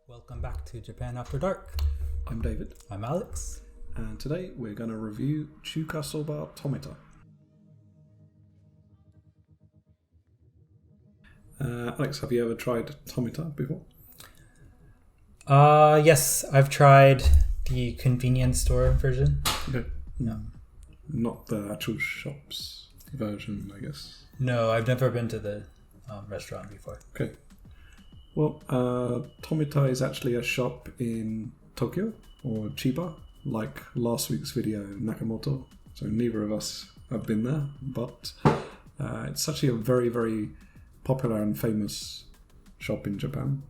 Welcome back to Japan After Dark. I'm David. I'm Alex. And today we're going to review Chuuka Soba Tomita. Alex, have you ever tried Tomita before? Yes, I've tried the convenience store version. Okay. No. Not the actual shop's version, I guess. No, I've never been to the restaurant before. Okay. Well, Tomita is actually a shop in Tokyo, or Chiba, like last week's video, Nakamoto. So neither of us have been there, but it's actually a very, very popular and famous shop in Japan.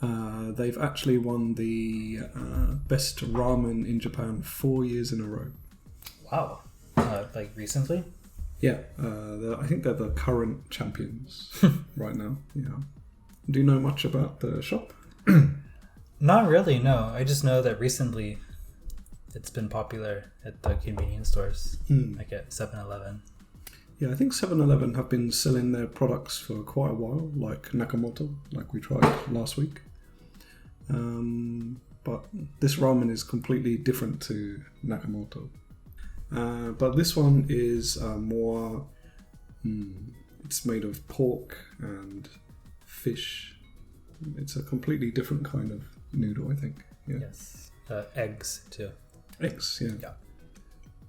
They've actually won the best ramen in Japan 4 years in a row. Wow. Like recently? Yeah, I think they're the current champions right now. Yeah. Do you know much about the shop? Not really, no. I just know that recently it's been popular at the convenience stores, like at 7-Eleven. Yeah, I think 7-Eleven have been selling their products for quite a while, like Nakamoto, like we tried last week. But this ramen is completely different to Nakamoto. But this one is more, it's made of pork and fish. It's a completely different kind of noodle, I think. Yeah. Yes. Eggs, too. Eggs, yeah. Yeah.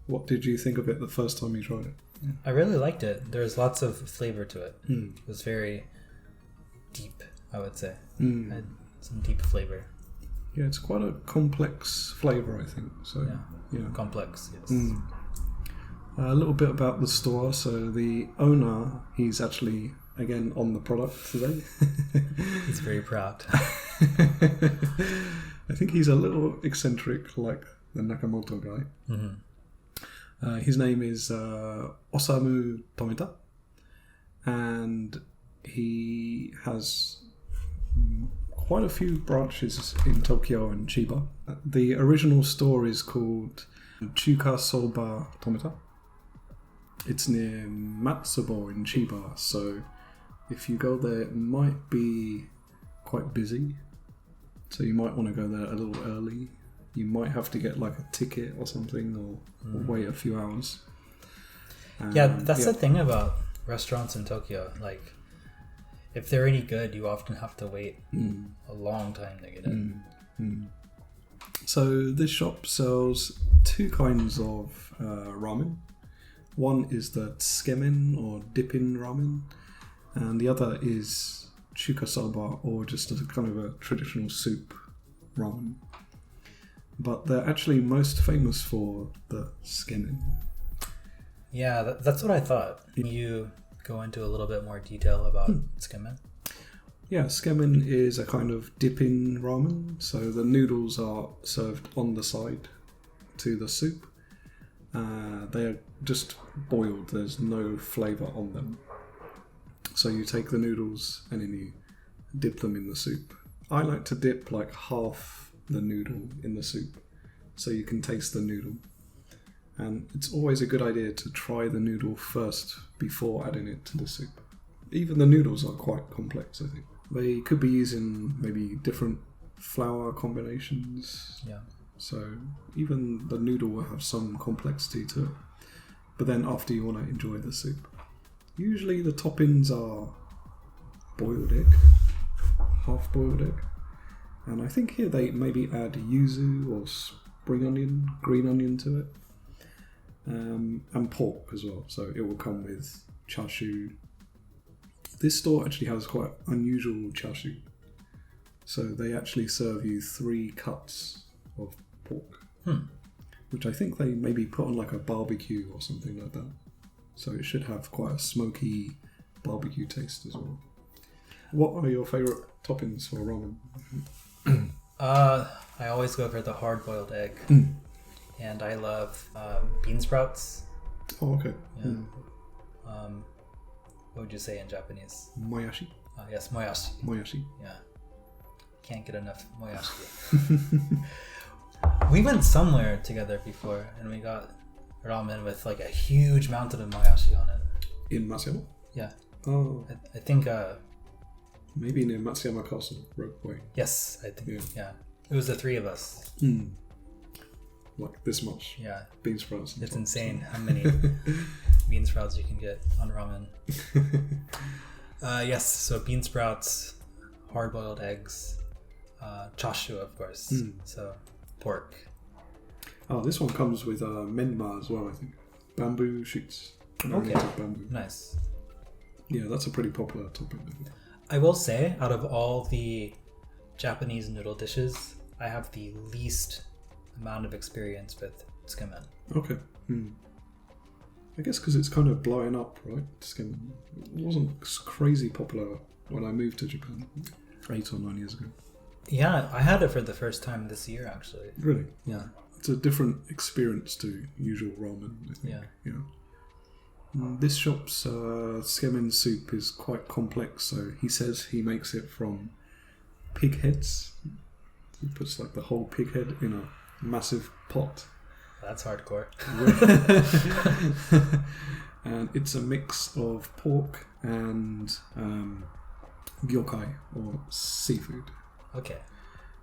What did you think of it the first time you tried it? I really liked it. There's lots of flavor to it. It was very deep, I would say. Had some deep flavor. Yeah, it's quite a complex flavour, I think. So yeah. Complex, yes. A little bit about the store. So the owner, he's actually, again, on the product today. He's very proud. I think he's a little eccentric, like the Nakamoto guy. His name is Osamu Tomita, and he has quite a few branches in Tokyo and Chiba. The original store is called Chuuka Soba Tomita. It's near Matsubo in Chiba, so if you go there, it might be quite busy. So you might want to go there a little early. You might have to get like a ticket or something, or wait a few hours. That's the thing about restaurants in Tokyo. Like, if they're any good, you often have to wait a long time to get in. So this shop sells two kinds of ramen. One is the Tsukemen or dip-in ramen, and the other is Chuuka Soba, or just a kind of a traditional soup ramen. But they're actually most famous for the Tsukemen. Yeah, that's what I thought. Can you go into a little bit more detail about Tsukemen? Yeah, Tsukemen is a kind of dip-in ramen. So the noodles are served on the side to the soup. They are just boiled. There's no flavour on them. So you take the noodles and then you dip them in the soup. I like to dip like half the noodle in the soup so you can taste the noodle. And it's always a good idea to try the noodle first before adding it to the soup. Even the noodles are quite complex, I think. They could be using maybe different flour combinations. Yeah. So even the noodle will have some complexity to it. But then after, you want to enjoy the soup. Usually the toppings are boiled egg, half-boiled egg. And I think here they maybe add yuzu or spring onion, green onion to it. And pork as well. So it will come with Chashu. This store actually has quite unusual Chashu. So they actually serve you 3 cuts of pork, which I think they maybe put on like a barbecue or something like that. So it should have quite a smoky barbecue taste as well. What are your favourite toppings for ramen? I always go for the hard-boiled egg. And I love bean sprouts. Oh, okay. Yeah. What would you say in Japanese? Moyashi. Yes, moyashi. Moyashi. Yeah. Can't get enough moyashi. We went somewhere together before and we got ramen with like a huge mountain of moyashi on it. In Matsumo? Yeah. Oh. I think Maybe near Matsuyama Castle, Rogueway. Yes, I think. Yeah. It was the three of us. Like this much. Yeah. Bean sprouts. It's insane how many bean sprouts you can get on ramen. Yes, so bean sprouts, hard-boiled eggs, chashu, of course. So pork. Oh, this one comes with menma as well, I think. Bamboo shoots. Okay. Bamboo. Nice. Yeah, that's a pretty popular topping. I will say, out of all the Japanese noodle dishes, I have the least amount of experience with tsukemen. Okay. I guess because it's kind of blowing up, right? Tsukemen. It wasn't crazy popular when I moved to Japan 8 or 9 years ago. Yeah, I had it for the first time this year, actually. Really? Yeah. It's a different experience to usual ramen, I think. Yeah. This shop's tsukemen soup is quite complex, so he says he makes it from pig heads. He puts like the whole pig head in a massive pot. That's hardcore. And it's a mix of pork and gyokai, or seafood. Okay.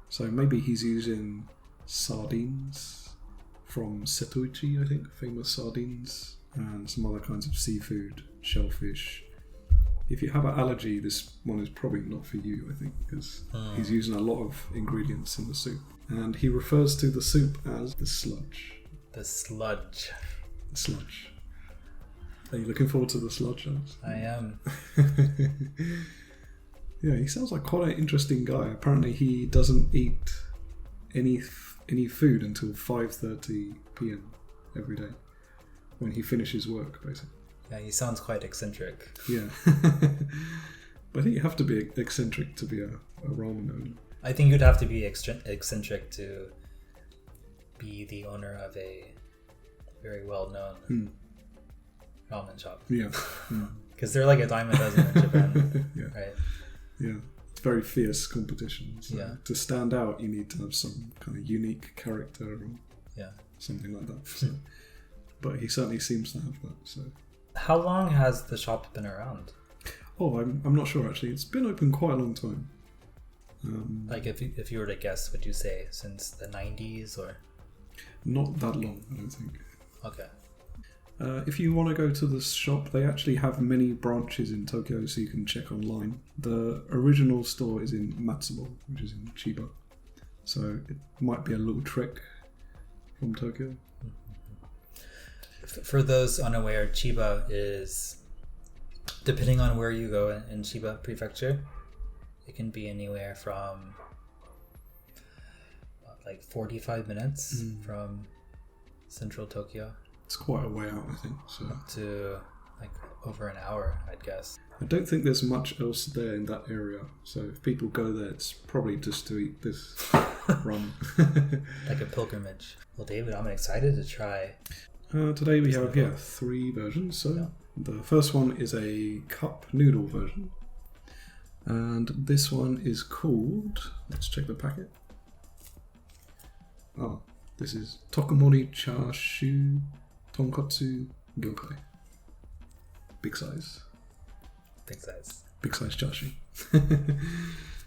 So maybe he's using sardines from Setouchi, I think, famous sardines, and some other kinds of seafood, shellfish. If you have an allergy, this one is probably not for you, I think, because he's using a lot of ingredients in the soup. And he refers to the soup as the sludge. The sludge. The sludge. Are you looking forward to the sludge, Alex? I am. Yeah, he sounds like quite an interesting guy. Apparently he doesn't eat any food until 5:30 p.m. every day when he finishes work, basically. Yeah, he sounds quite eccentric. Yeah. But I think you have to be eccentric to be a ramen owner. I think you'd have to be eccentric to be the owner of a very well-known ramen shop. Yeah. Because they're like a dime a dozen in Japan. Yeah. Right? Yeah. It's very fierce competition. So Yeah. to stand out, you need to have some kind of unique character or something like that. So. But he certainly seems to have that. So. How long has the shop been around? Oh, I'm not sure actually. It's been open quite a long time. Like if you were to guess, would you say since the 90s or? Not that long, I don't think. Okay. If you want to go to the shop, they actually have many branches in Tokyo, so you can check online. The original store is in Matsubo, which is in Chiba. So it might be a little trek from Tokyo. For those unaware, Chiba is, depending on where you go in Chiba Prefecture, it can be anywhere from like 45 minutes from central Tokyo. It's quite a way out, I think. So to like over an hour, I'd guess. I don't think there's much else there in that area. So if people go there, it's probably just to eat this ramen. Like a pilgrimage. Well, David, I'm excited to try. Today we have 3 versions. So the first one is a cup noodle version. And this one is called, let's check the packet. Oh, this is Tokumori Chashu Tonkotsu Gyokai. Big size. Big size. Big size chashu.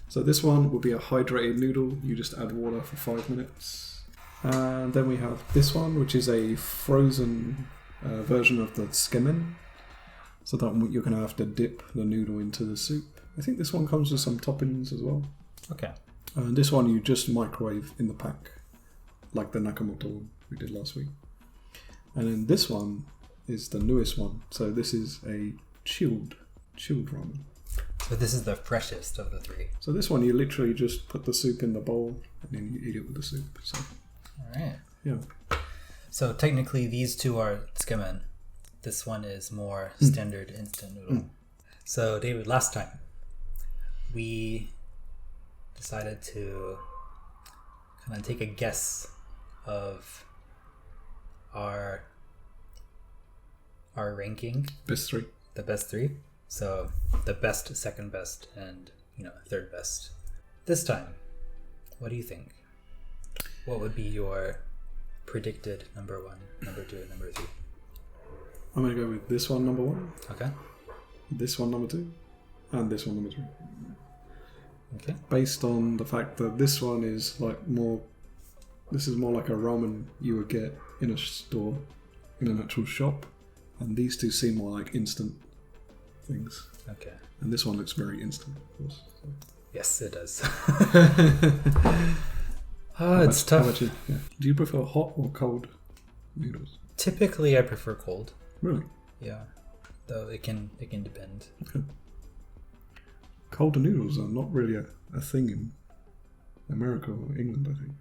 So this one will be a hydrated noodle. You just add water for 5 minutes. And then we have this one, which is a frozen version of the tsukemen. So that one you're going to have to dip the noodle into the soup. I think this one comes with some toppings as well. Okay. And this one you just microwave in the pack, like the Nakamoto one we did last week. And then this one is the newest one. So this is a chilled ramen. So this is the freshest of the 3. So this one you literally just put the soup in the bowl and then you eat it with the soup. So all right. yeah. So technically these 2 are tsukemen. This one is more standard instant noodle. So David, last time we decided to kind of take a guess of our ranking. Best 3. The best 3. So the best, second best, and third best. This time, what do you think? What would be your predicted number 1, number 2, and number 3? I'm going to go with this one number 1. Okay. This one number 2. And this one number 3. Okay. Based on the fact that this one is more like a ramen you would get in a store, in an actual shop, and these two seem more like instant things. Okay. And this one looks very instant, of course. So. Yes, it does. It's tough. Do you prefer hot or cold noodles? Typically, I prefer cold. Really? Yeah. Though it can depend. Okay. Cold noodles are not really a thing in America or England, I think.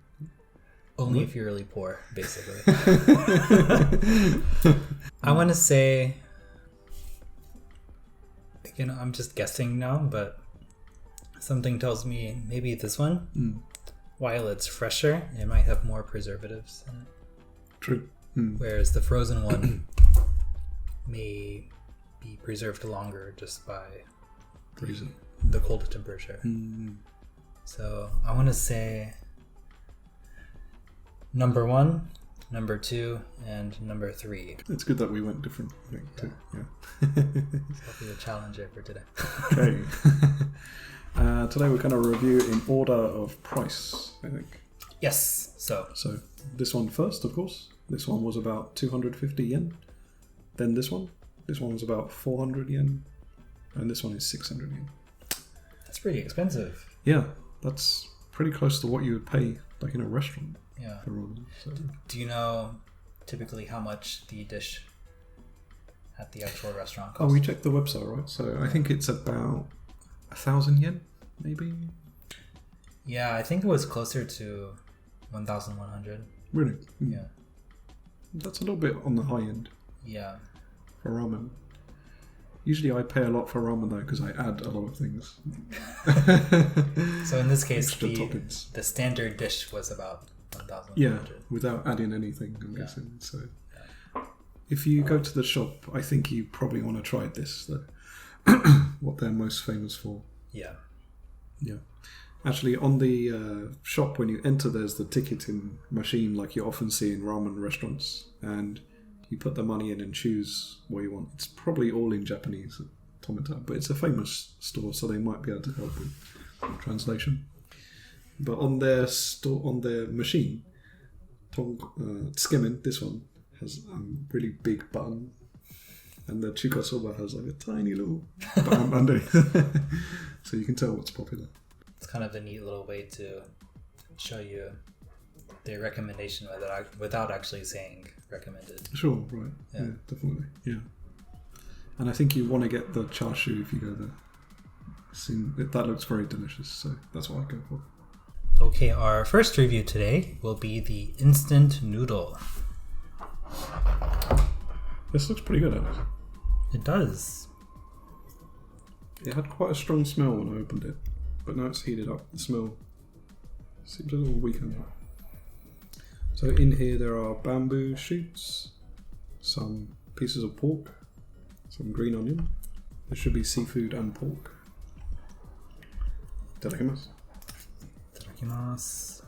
Only if you're really poor, basically. I want to say, I'm just guessing now, but something tells me maybe this one, while it's fresher, it might have more preservatives in it. True. Whereas the frozen one may be preserved longer just by the cold temperature. So I want to say number 1, number 2, and number 3. It's good that we went different, I think, too. Yeah. That'll be a challenger for today. Okay. Today we're going to review in order of price, I think. Yes. So this one first, of course. This one was about 250 yen. Then this one. This one was about 400 yen. And this one is 600 yen. That's pretty expensive. Yeah, that's pretty close to what you would pay like in a restaurant. Yeah. For ramen, so. Do you know typically how much the dish at the actual restaurant costs? Oh, we checked the website, right? So I think it's about 1,000 yen, maybe? Yeah, I think it was closer to 1,100. Really? Yeah. That's a little bit on the high end. Yeah. For ramen. Usually I pay a lot for ramen though because I add a lot of things. So in this case, the standard dish was about 1,100. Yeah, without adding anything, I'm guessing. So if you go to the shop, I think you probably want to try this, what they're most famous for. Yeah. Yeah. Actually, on the shop, when you enter, there's the ticketing machine like you often see in ramen restaurants. And you put the money in and choose what you want. It's probably all in Japanese, Tomita, but it's a famous store, so they might be able to help with translation. But on their machine, Tsukemen, this one, has a really big button, and the Chuuka Soba has like a tiny little button underneath, so you can tell what's popular. It's kind of a neat little way to show you the recommendation without actually saying recommended. Sure, right. Yeah, definitely. Yeah. And I think you want to get the Chashu if you go there. That looks very delicious, so that's what I go for. Okay, our first review today will be the instant noodle. This looks pretty good, actually. It does. It had quite a strong smell when I opened it, but now it's heated up. The smell seems a little weaker now. So in here there are bamboo shoots, some pieces of pork, some green onion. There should be seafood and pork. Itadakimasu. Itadakimasu.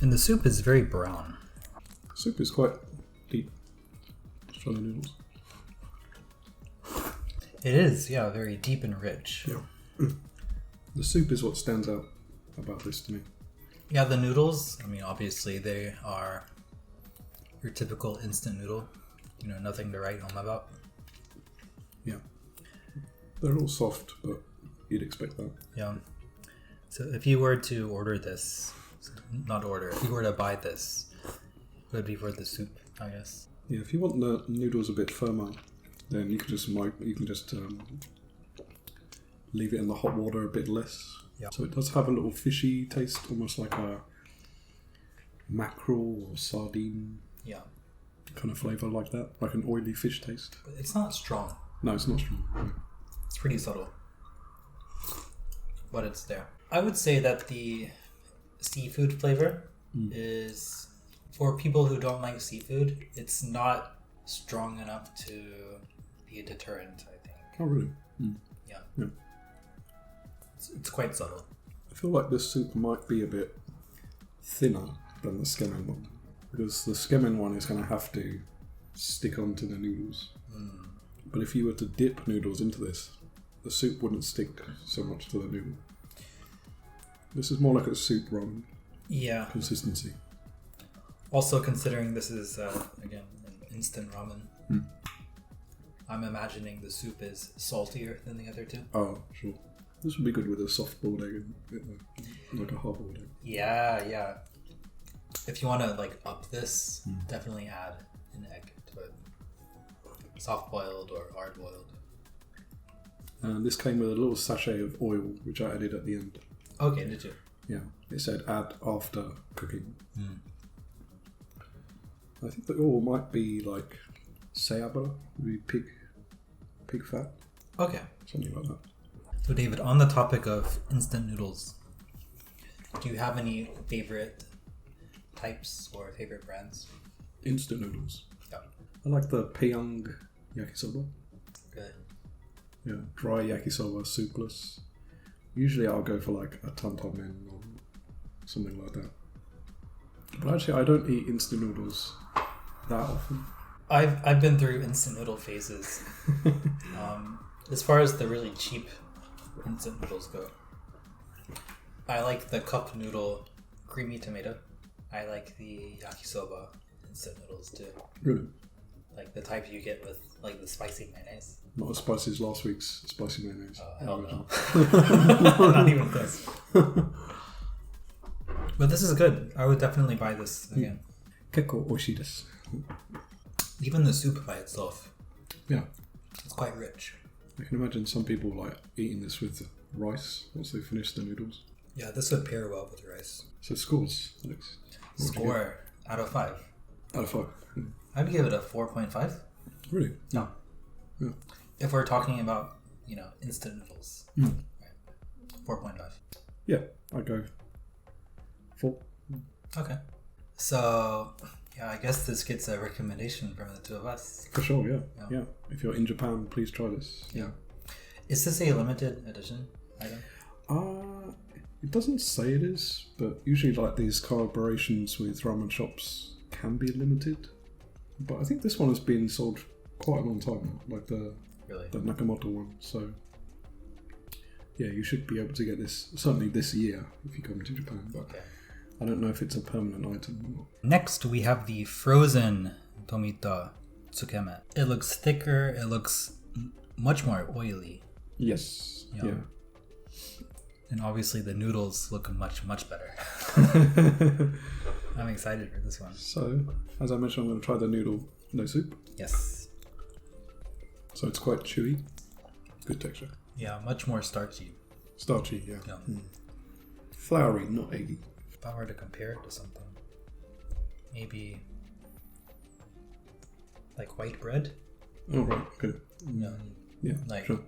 And the soup is very brown. Soup is quite deep. Let's try the noodles. It is, yeah, very deep and rich. Yeah. The soup is what stands out about this to me. Yeah, the noodles, I mean, obviously they are your typical instant noodle. Nothing to write home about. Yeah. They're all soft, but you'd expect that. Yeah. So if you were to if you were to buy this, it would be for the soup, I guess. Yeah, if you want the noodles a bit firmer, then you can just leave it in the hot water a bit less. Yeah. So it does have a little fishy taste, almost like a mackerel or sardine kind of flavour like that, like an oily fish taste. But it's not strong. No, it's not strong. No. It's pretty subtle. But it's there. I would say that the seafood flavor is, for people who don't like seafood, it's not strong enough to be a deterrent, I think. Oh, really? Yeah. It's quite subtle. I feel like this soup might be a bit thinner than the Tsukemen one, because the Tsukemen one is going to have to stick onto the noodles. But if you were to dip noodles into this, the soup wouldn't stick so much to the noodle. This is more like a soup ramen consistency. Also, considering this is, again, an instant ramen, I'm imagining the soup is saltier than the other two. Oh, sure. This would be good with a soft-boiled egg, like a hard-boiled egg. Yeah. If you want to like up this, definitely add an egg to it. Soft-boiled or hard-boiled. And this came with a little sachet of oil, which I added at the end. Okay, did you? Yeah, it said add after cooking. I think the oil might be like sayabara, maybe pig fat. Okay. Something like that. So David, on the topic of instant noodles, do you have any favorite types or favorite brands? Instant noodles. Yeah. I like the Pyong yakisoba. Good. Yeah, dry yakisoba, soupless. Usually I'll go for like a tantamen or something like that. But actually I don't eat instant noodles that often. I've been through instant noodle phases. As far as the really cheap instant noodles go, I like the cup noodle creamy tomato. I like the yakisoba instant noodles too. Really? Like the type you get with like the spicy mayonnaise. Not as spicy as last week's spicy mayonnaise. Hell no. Not even close. But this is good. I would definitely buy this again. Kekko oishii desu. Even the soup by itself. Yeah. It's quite rich. I can imagine some people like eating this with rice once they finish the noodles. Yeah, this would pair well with rice. So scores, Alex. Score out of 5. Out of 5. I'd give it a 4.5. Really? No. Yeah. If we're talking about, instant noodles. Right. 4.5. Yeah, I'd go 4. Okay. So, I guess this gets a recommendation from the two of us. For sure, yeah. If you're in Japan, please try this. Yeah. Is this a limited edition item? It doesn't say it is, but usually like these collaborations with ramen shops can be limited. But I think this one has been sold quite a long time now, like the Nakamoto one. So yeah, you should be able to get this certainly this year if you come to Japan. But okay. I don't know if it's a permanent item or not. Next, we have the frozen Tomita Tsukemen. It looks thicker. It looks much more oily. Yes. Yeah. And obviously the noodles look much, much better. I'm excited for this one. So, as I mentioned, I'm going to try the noodle no soup. Yes. So it's quite chewy. Good texture. Yeah, much more starchy. Starchy, yeah. Floury, not eggy. If I were to compare it to something, maybe like white bread. Oh, right, okay. Yeah, like sure.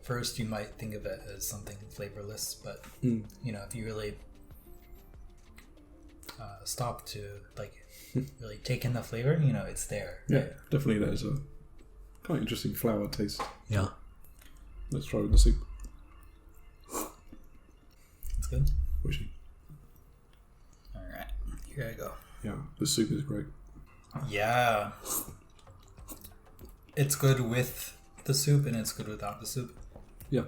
First you might think of it as something flavorless, but if you really stop to like really take in the flavor, it's there. Yeah, definitely there's a kind of interesting flour taste. Yeah. Let's try with the soup. It's good. Wishy. Alright, here I go. Yeah, the soup is great. Yeah. It's good with the soup and it's good without the soup. Yeah.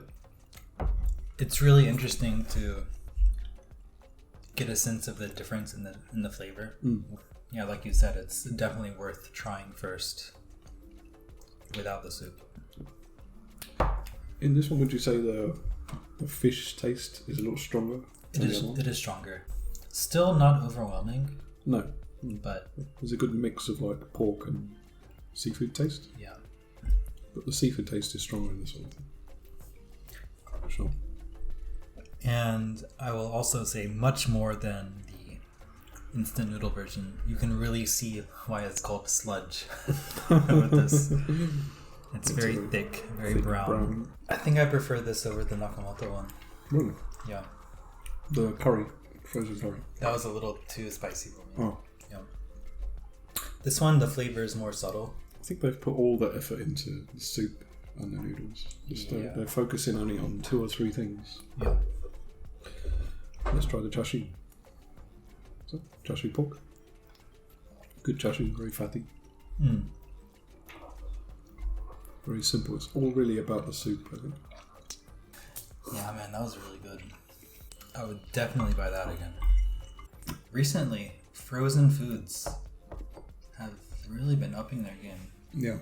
It's really interesting to get a sense of the difference in the flavor. Yeah, like you said, it's definitely worth trying first without the soup. In this one, would you say the fish taste is a little stronger? It is stronger. Still not overwhelming. No. But there's a good mix of like pork and seafood taste. Yeah. But the seafood taste is stronger in this one. Sure. And I will also say much more than the instant noodle version. You can really see why it's called sludge with this. It's very thick, very brown. I think I prefer this over the Nakamoto one. Really? Yeah. The curry, frozen curry. That was a little too spicy for me. Oh. Yeah. This one, the flavor is more subtle. I think they've put all the effort into the soup and the noodles. They're focusing only on 2 or 3 things. Yeah. Let's try the chashu. So, chashu pork. Good chashu, very fatty. Very simple. It's all really about the soup, I think. Man, that was really good. I would definitely buy that again. Recently, frozen foods have really been upping their game. Yeah.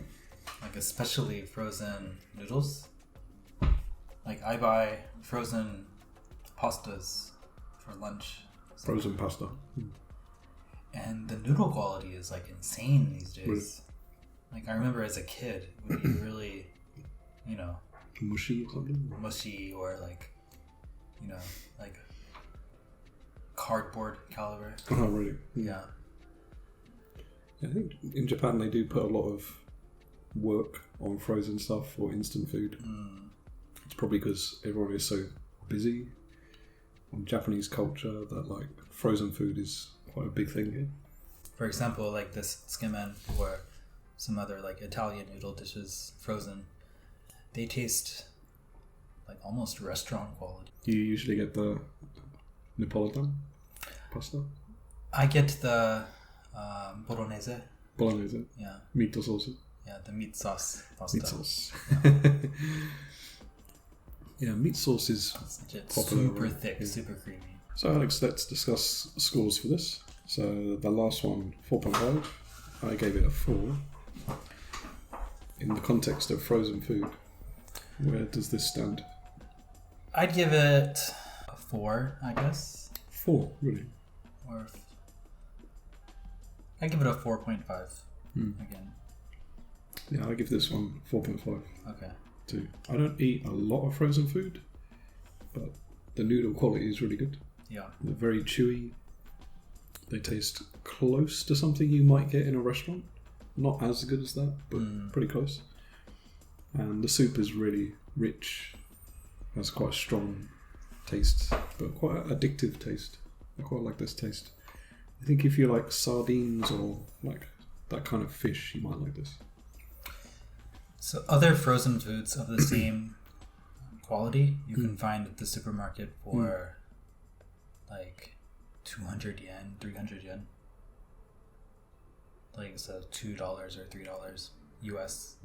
Like especially frozen noodles. Like I buy frozen pastas for lunch. Frozen pasta. And the noodle quality is like insane these days. Really? Like I remember as a kid, it would be really, you know, mushy or something. Mushy or like, you know, like cardboard caliber. Oh, really? Yeah. I think in Japan they do put a lot of work on frozen stuff or instant food. It's probably because everyone is so busy in Japanese culture that like frozen food is quite a big thing here. For example, like this Tsukemen or some other like Italian noodle dishes frozen, they taste like almost restaurant quality. You usually get the Napolitan pasta? I get the bolognese. Bolognese? Yeah. Meat sauce? Yeah, the meat sauce pasta. Meat sauce. Yeah, meat sauce is popular, super right? thick, Yeah. super creamy. So Alex, let's discuss scores for this. So the last one, 4.5. I gave it a 4. In the context of frozen food, where does this stand? I'd give it a 4, I guess. 4, really? Or I'd give it a 4.5 again. Yeah, I give this one 4.5 Okay. too. I don't eat a lot of frozen food, but the noodle quality is really good. Yeah. They're very chewy. They taste close to something you might get in a restaurant. Not as good as that, but pretty close. And the soup is really rich. Has quite a strong taste, but quite an addictive taste. I quite like this taste. I think if you like sardines or like that kind of fish, you might like this. So other frozen foods of the same quality you can find at the supermarket for like 200 yen, 300 yen. Like so $2 or $3 US.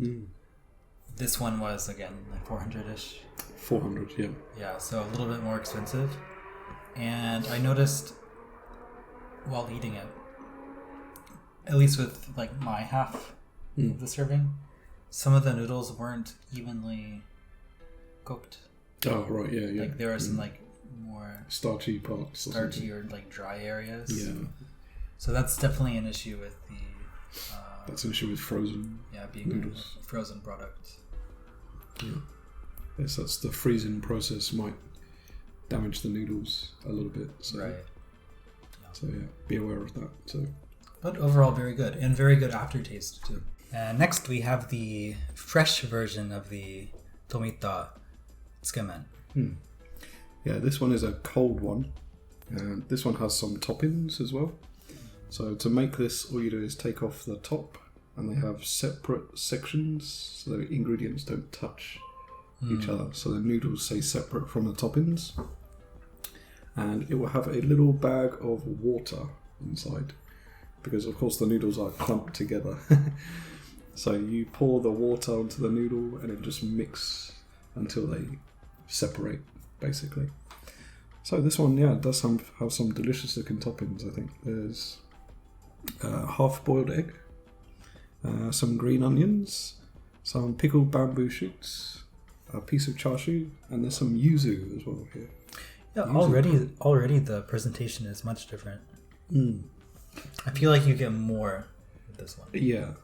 This one was again like 400-ish. 400, yeah. Yeah, so a little bit more expensive. And I noticed while eating it, at least with like my half of the serving, some of the noodles weren't evenly cooked. Oh, right, yeah. Like there were some like more starchy parts. or like dry areas. Yeah. So that's definitely an issue with the... that's an issue with frozen being noodles. a frozen product. Yeah. Yes, that's the freezing process might damage the noodles a little bit. So, Right. So yeah, be aware of that. So, but overall, very good and very good aftertaste too. And next, we have the fresh version of the Tomita Tsukemen. Yeah, this one is a cold one, and this one has some toppings as well. So to make this, all you do is take off the top, and they have separate sections, so the ingredients don't touch each other. So the noodles stay separate from the toppings, and it will have a little bag of water inside, because of course the noodles are clumped together. So you pour the water onto the noodle, and it just mix until they separate, basically. So this one, does have some delicious looking toppings. I think there's half-boiled egg, some green onions, some pickled bamboo shoots, a piece of chashu, and there's some yuzu as well here. Yeah, already the presentation is much different. I feel like you get more with this one. Yeah.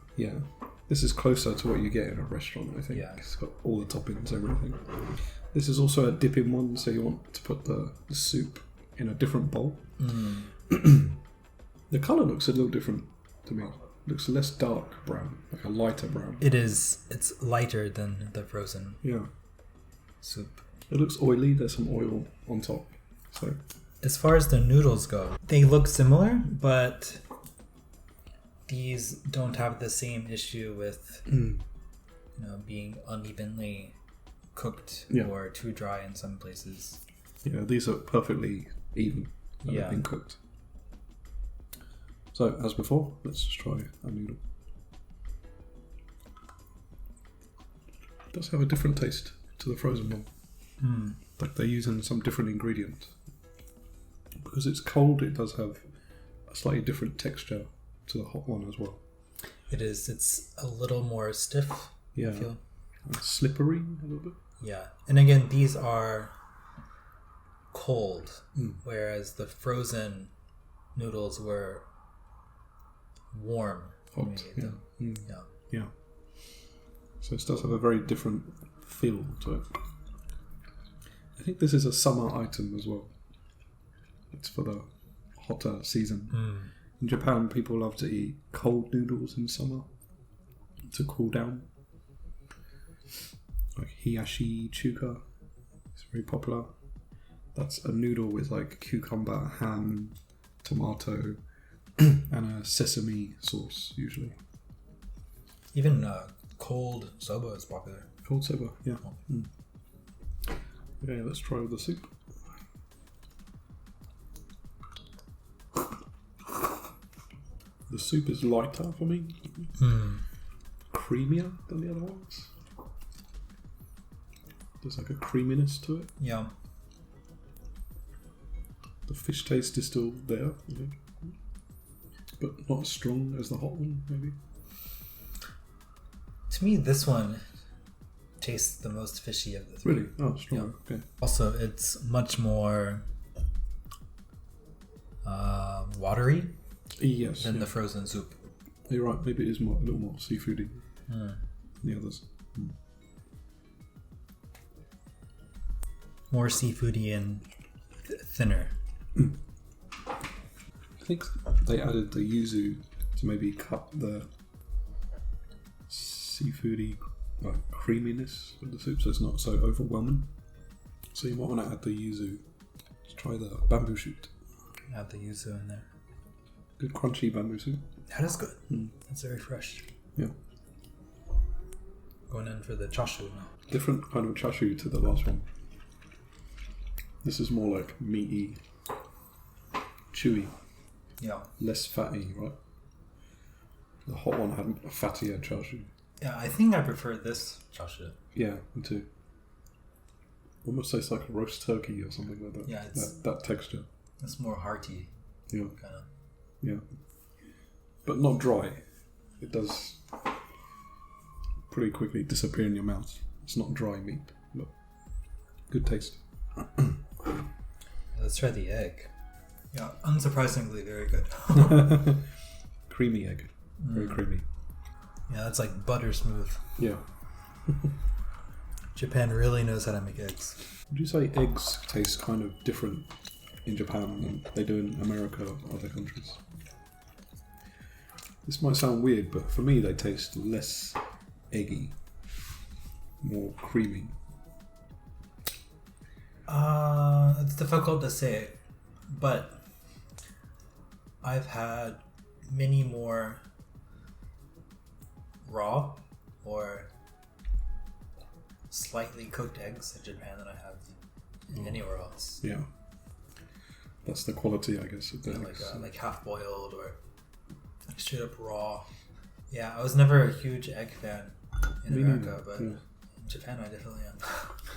This is closer to what you get in a restaurant, I think. Yeah. It's got all the toppings, everything. This is also a dipping one, so you want to put the soup in a different bowl. The colour looks a little different to me. Looks less dark brown, like a lighter brown. It's lighter than the frozen soup. It looks oily, there's some oil on top. So as far as the noodles go, they look similar, but these don't have the same issue with being unevenly cooked or too dry in some places. Yeah, these are perfectly even when they've been cooked. So, as before, let's just try a noodle. It does have a different taste to the frozen one. Like they're using some different ingredient. Because it's cold, it does have a slightly different texture to the hot one as well. It is. It's a little more stiff, I feel. And slippery a little bit. Yeah. And again, these are cold, whereas the frozen noodles were warm. Hot, yeah. So it does have a very different feel to it. I think this is a summer item as well. It's for the hotter season. In Japan, people love to eat cold noodles in summer to cool down. Like hiyashi chuka, it's very popular. That's a noodle with like cucumber, ham, tomato, and a sesame sauce usually. Even cold soba is popular. Cold soba, yeah. Okay, let's try the soup. The soup is lighter for me. Creamier than the other ones. There's like a creaminess to it. Yeah. The fish taste is still there, I think. But not as strong as the hot one, maybe. To me, this one tastes the most fishy of the three. Really? Oh, strong. Yeah. Okay. Also, it's much more watery than the frozen soup. You're right. Maybe it is a little more seafoody than the others. More seafoody and thinner. I think they added the yuzu to maybe cut the seafoody creaminess of the soup, so it's not so overwhelming. So you might want to add the yuzu. Let's try the bamboo shoot. Add the yuzu in there. Good crunchy bamboo soup. That is good. That's very fresh. Yeah. Going in for the chashu now. Different kind of chashu to the last one. This is more like meaty, chewy. Yeah. Less fatty, right? The hot one had a fattier chashu. Yeah, I think I prefer this chashu. Yeah, me too. Almost tastes like a roast turkey or something like that. Yeah, it's that texture. It's more hearty. Yeah. Kind of. Yeah. But not dry. It does pretty quickly disappear in your mouth. It's not dry meat, but good taste. Let's try the egg. Yeah, unsurprisingly very good. Creamy egg. Very creamy. Yeah, it's like butter smooth. Yeah. Japan really knows how to make eggs. Would you say eggs taste kind of different in Japan than they do in America or other countries? This might sound weird, but for me they taste less eggy, more creamy. It's difficult to say, but I've had many more raw or slightly cooked eggs in Japan than I have anywhere else. Yeah, that's the quality, I guess, of the eggs. Like half boiled or like straight up raw. Yeah, I was never a huge egg fan in America, but in Japan I definitely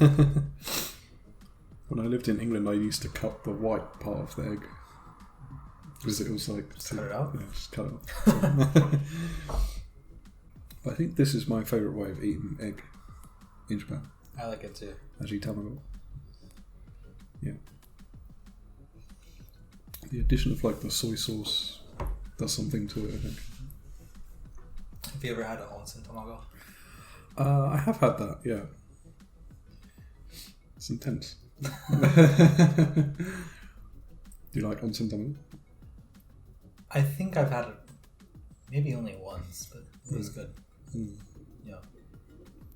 am. When I lived in England, I used to cut the white part of the egg because it was like cut it out. Yeah, just cut it off. I think this is my favourite way of eating egg in Japan. I like it too. Ajitamago. Yeah. The addition of like the soy sauce does something to it, I think. Have you ever had a onsen tamago? I have had that, yeah. It's intense. Do you like onsen tamago? I think I've had it maybe only once, but it was good. Yeah.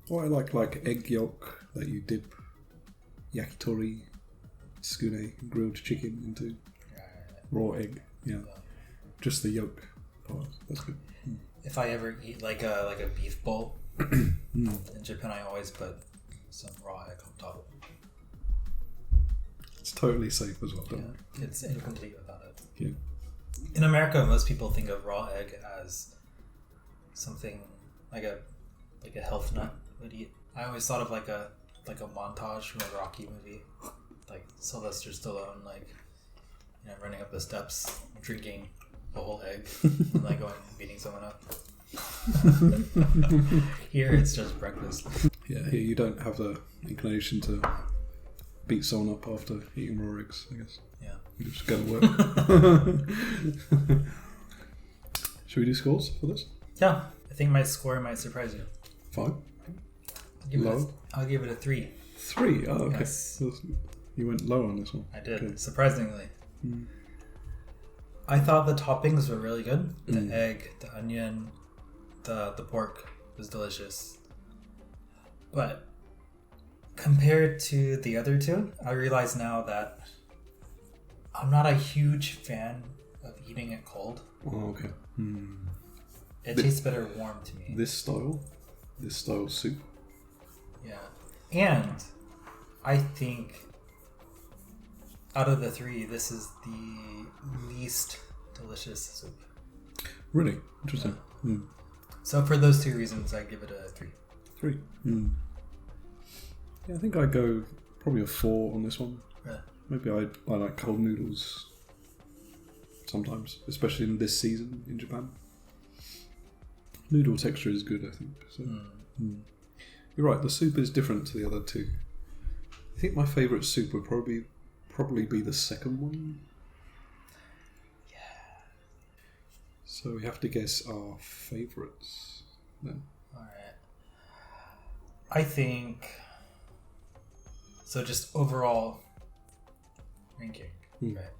Or I like egg yolk that you dip yakitori, tsukune, grilled chicken into. Raw egg, yeah. Just the yolk part. That's good. If I ever eat like a beef bowl in Japan, I always put some raw egg on top. It's totally safe as well. Yeah, it's incomplete without it. Yeah. In America, most people think of raw egg as something like a health nut would eat. I always thought of like the like a montage from a Rocky movie, like Sylvester Stallone, like running up the steps, drinking a whole egg, and like going and beating someone up. Here it's just breakfast. Yeah, here you don't have the inclination to beat someone up after eating raw eggs, I guess. Yeah. You just go to work. Should we do scores for this? Yeah. I think my score might surprise you. 5? I'll give it a 3. 3? Oh, okay. Yes. You went low on this one. I did, okay. Surprisingly. I thought the toppings were really good. The egg, the onion, the pork was delicious. But compared to the other two, I realize now that I'm not a huge fan of eating it cold. Oh, okay. It tastes better warm to me. This style soup. Yeah. And I think out of the 3, this is the least delicious soup. Really? Interesting. Yeah. So for those 2 reasons, I give it a 3. 3. Yeah, I think I'd go probably a 4 on this one. Really? Maybe I like cold noodles sometimes, especially in this season in Japan. Noodle texture is good, I think. So. You're right, the soup is different to the other 2. I think my favourite soup would probably be the second one. Yeah. So we have to guess our favourites then. Alright. I think... So just overall ranking. Right.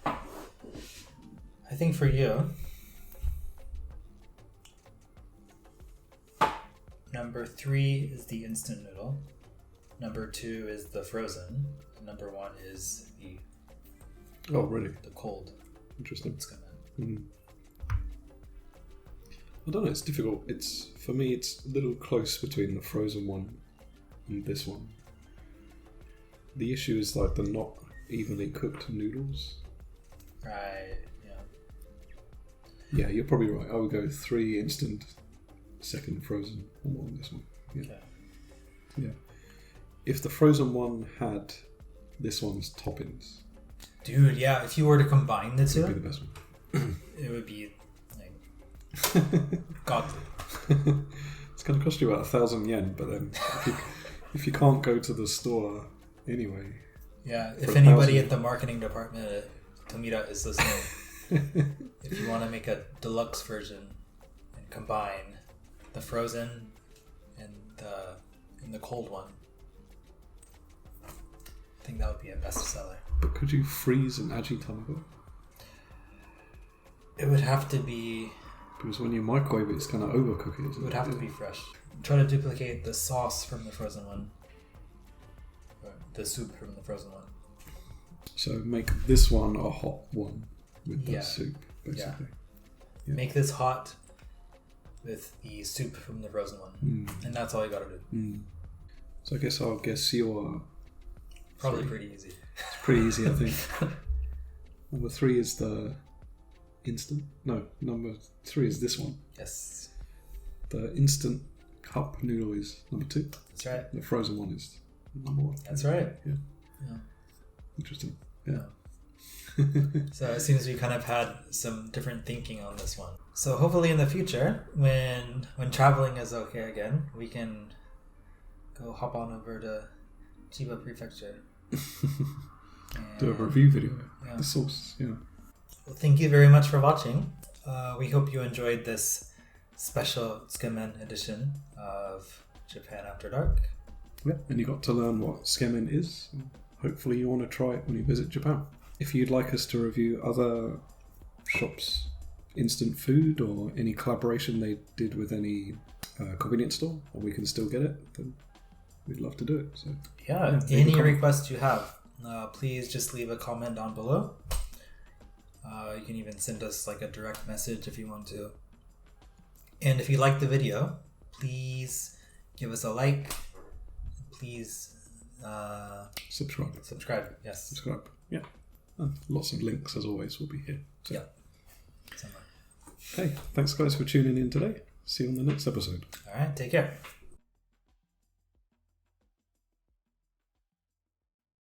I think for you... Number 3 is the instant noodle. Number 2 is the frozen. And number 1 is the really? The cold. Interesting. Tsukemen. I don't know, it's difficult. For me it's a little close between the frozen one and this one. The issue is like the not evenly cooked noodles. Right, yeah. Yeah, you're probably right. I would go 3 instant, 2nd frozen, or more on this one. Yeah. Okay. Yeah. If the frozen one had this one's toppings, dude, yeah, if you were to combine the two, it would be the best one. It would be like godly. It's going to cost you about 1,000 yen, but then if you can't go to the store anyway. Yeah, if anybody at the marketing department at Tomita is listening, if you want to make a deluxe version and combine the frozen and the cold one, I think that would be a bestseller. But could you freeze an aji tamago? It would have to be... Because when you microwave it, it's kind of overcook it, isn't it? It would have to be fresh. Try to duplicate the sauce from the frozen one. Or the soup from the frozen one. So make this one a hot one with the soup, basically. Yeah. Make this hot with the soup from the frozen one. And that's all you gotta do. So I guess I'll guess your... Probably pretty easy. It's pretty easy, I think. Number 3 is the instant. No, number 3 is this one. Yes. The instant cup noodle is number 2. That's right. The frozen one is number 1. That's right. Yeah. Yeah. Interesting. Yeah. So it seems we kind of had some different thinking on this one. So hopefully in the future, when traveling is okay again, we can go hop on over to Chiba Prefecture. Do a review video. Yeah. The sauce. Yeah. Well, thank you very much for watching. We hope you enjoyed this special Tsukemen edition of Japan After Dark. Yeah, and you got to learn what Tsukemen is. Hopefully you want to try it when you visit Japan. If you'd like us to review other shops' instant food or any collaboration they did with any convenience store, or we can still get it, then we'd love to do it. So yeah, any requests you have, please just leave a comment down below. You can even send us like a direct message if you want to. And if you like the video, please give us a like. Please subscribe. Yes. Subscribe. Yeah. And lots of links as always will be here. So. Yeah. Somewhere. Okay. Thanks guys for tuning in today. See you on the next episode. All right. Take care.